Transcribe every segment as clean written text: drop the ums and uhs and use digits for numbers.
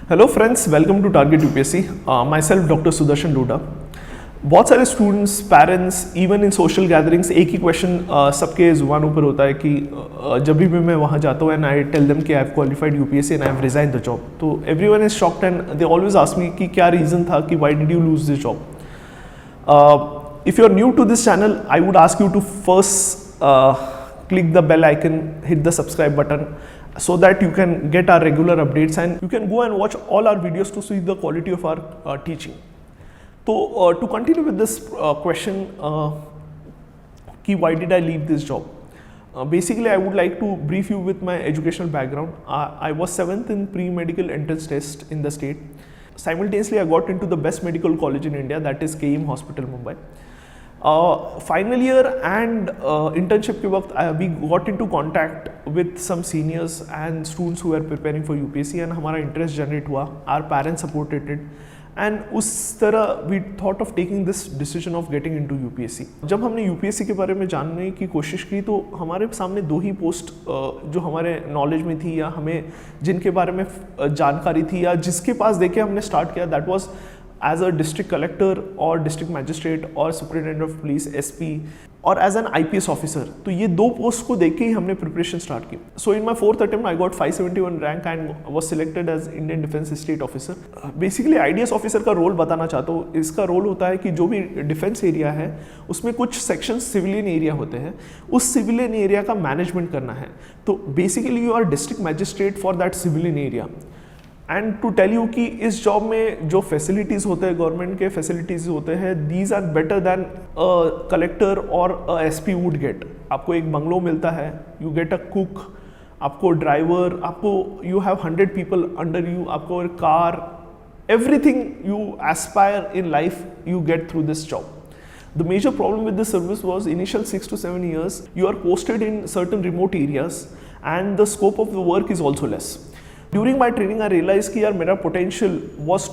Hello friends, welcome to target UPSC. Myself doctor Sudarshan Doda. बहुत सारे students, parents, even in social gatherings एक ही question सबके जुबानों पर होता है कि जब भी मैं वहाँ जाता हूँ एंड आई टेल देम कि I have qualified UPSC and I have resign the job, तो everyone is shocked and they always ask me कि क्या रीज़न था कि why did you lose this job. If you are new to this channel, I would ask you to first click the bell icon, hit the subscribe button so that you can get our regular updates and you can go and watch all our videos to see the quality of our teaching. So to continue with this question, why did I leave this job? Basically, I would like to brief you with my educational background. I was 7th in pre-medical entrance test in the state. Simultaneously, I got into the best medical college in India, that is KEM Hospital, Mumbai. Final year and internship के वक्त we got into contact with some seniors and students who were preparing for UPSC and हमारा interest generate हुआ, our parents supported it and उस तरह we thought of taking this decision of getting into UPSC. जब हमने UPSC के बारे में जानने की कोशिश की तो हमारे सामने दो ही पोस्ट जो हमारे नॉलेज में थी या हमें जिनके बारे में जानकारी थी या जिसके पास देखे हमने स्टार्ट किया, that was as a district collector or district magistrate or superintendent of police SP or as an IPS officer. तो ये दो पोस्ट को देख के ही हमने प्रिपरेशन स्टार्ट की. So in my fourth attempt I got 571 rank and was selected as Indian Defence State Officer. Basically IDS officer का role बताना चाहता हूँ. इसका रोल होता है कि जो भी डिफेंस एरिया है उसमें कुछ सेक्शन सिविलियन एरिया होते हैं, उस सिविलियन एरिया का मैनेजमेंट करना है. तो basically you are district magistrate for that civilian area. And to tell you कि इस जॉब में जो फैसिलिटीज़ होते हैं, गवर्नमेंट के फैसिलिटीज़ होते हैं, these are better than collector और एसपी वुड गेट. आपको एक बंगलो मिलता है, यू गेट अ कुक, आपको ड्राइवर, आपको you have 100 people under you, आपको car, everything you aspire in life you get through this job. The major problem with this service was initial 6 to 7 years you are posted in certain remote areas and the scope of the work is also less. During my training, I realized कि यार मेरा potential was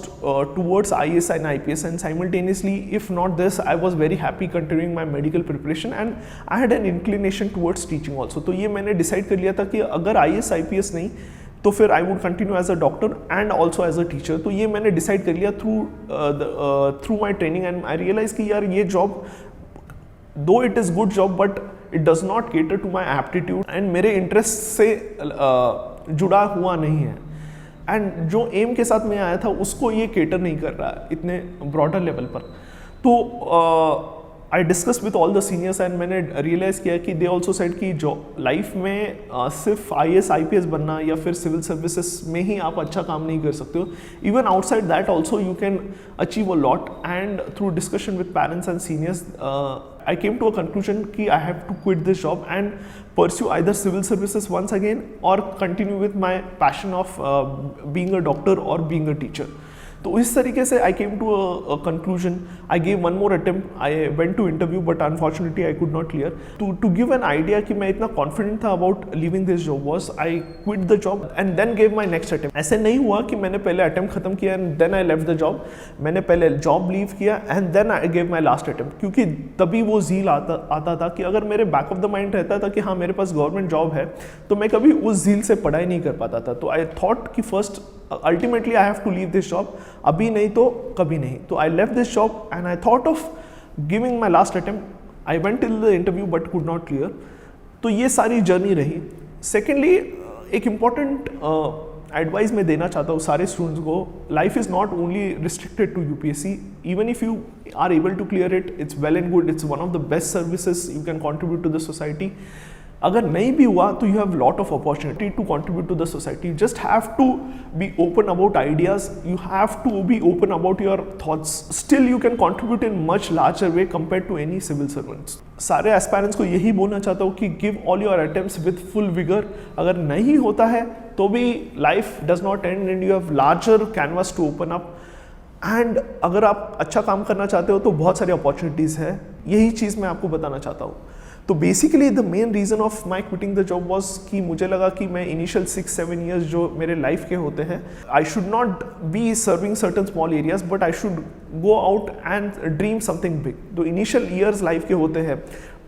towards IAS and IPS and simultaneously, if not this, I was very happy continuing my medical preparation and I had an inclination towards teaching also. तो ये मैंने decide कर लिया था कि अगर IAS IPS नहीं तो फिर I would continue as a doctor and also as a teacher. तो ये मैंने decide कर लिया through my training and I realized कि यार ये job, though it is good job but it does not cater to my aptitude and मेरे interest से जुड़ा हुआ नहीं है एंड जो एम के साथ मैं आया था उसको ये केटर नहीं कर रहा है इतने ब्रॉडर लेवल पर. तो I discuss with all the seniors and मैंने रियलाइज़ किया कि दे ऑल्सो सेड कि जो लाइफ में सिर्फ IAS IPS बनना या फिर सिविल सर्विसेज में ही आप अच्छा काम नहीं कर सकते हो. Even outside that also you can achieve a lot and through discussion with parents and seniors I came to a conclusion कि I have to quit this job and pursue either civil services once again or continue with my passion of being a doctor or being a teacher. तो इस तरीके से I came to a conclusion. I gave one more attempt. I went to interview but unfortunately I could not clear. To give an idea कि मैं इतना confident था about leaving this job was I quit the job and then gave my next attempt. ऐसे नहीं हुआ कि मैंने पहले attempt खत्म किया and then I left the job. मैंने पहले job leave किया and then I gave my last attempt. क्योंकि तभी वो zeal आता था कि अगर मेरे back of the mind रहता था कि हाँ मेरे पास गवर्नमेंट जॉब है तो मैं कभी उस zeal से पढ़ाई नहीं कर पाता था. तो I thought कि first ultimately I have to leave this job, अभी नहीं तो कभी नहीं. तो I left this job and I thought of giving my last attempt. I went till the interview but could not clear. तो ये सारी जर्नी रही. सेकेंडली एक इम्पॉर्टेंट एडवाइस मैं देना चाहता हूँ सारे स्टूडेंट्स को. Life is not only restricted to UPSC. Even if you are able to clear it, it's well and good. It's one of the best services you can contribute to the society. अगर नहीं भी हुआ तो you have lot of opportunity to contribute to the society. You just have to be open about ideas, you have to be open about your thoughts. Still you can contribute in much larger way compare to any civil servants. सारे aspirants को यही बोलना चाहता हूँ कि give all your attempts with full vigour. अगर नहीं होता है तो भी life does not end and you have larger canvas to open up. And अगर आप अच्छा काम करना चाहते हो तो बहुत सारी अपॉर्चुनिटीज़ है. यही चीज़ मैं आपको बताना चाहता हूँ. तो basically the main reason of my quitting the job was कि मुझे लगा कि मैं इनिशियल 6-7 ईयर्स जो मेरे लाइफ के होते हैं, I should not be serving certain small areas but I should go out and dream something big. तो इनिशियल ईयर्स लाइफ के होते हैं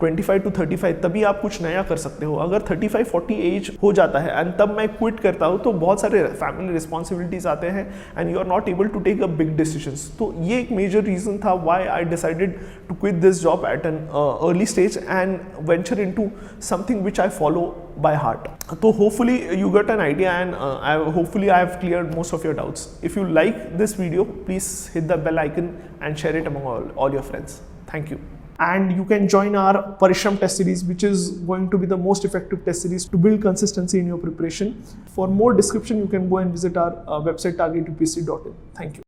25 to 35 तभी आप कुछ नया कर सकते हो। अगर 35-40 एज हो जाता है एंड तब मैं क्विट करता हूँ तो बहुत सारे फैमिली रिस्पॉन्सिबिलिटीज आते हैं and you are not able to take a big decisions. तो ये एक मेजर रीजन था why I decided to quit this job at an early stage and venture into something which I follow by heart. So hopefully you got an idea and hopefully I have cleared most of your doubts. If you like this video, please hit the bell icon and share it among all your friends. Thank you. And you can join our Parishram test series, which is going to be the most effective test series to build consistency in your preparation. For more description, you can go and visit our website targetupsc.in. Thank you.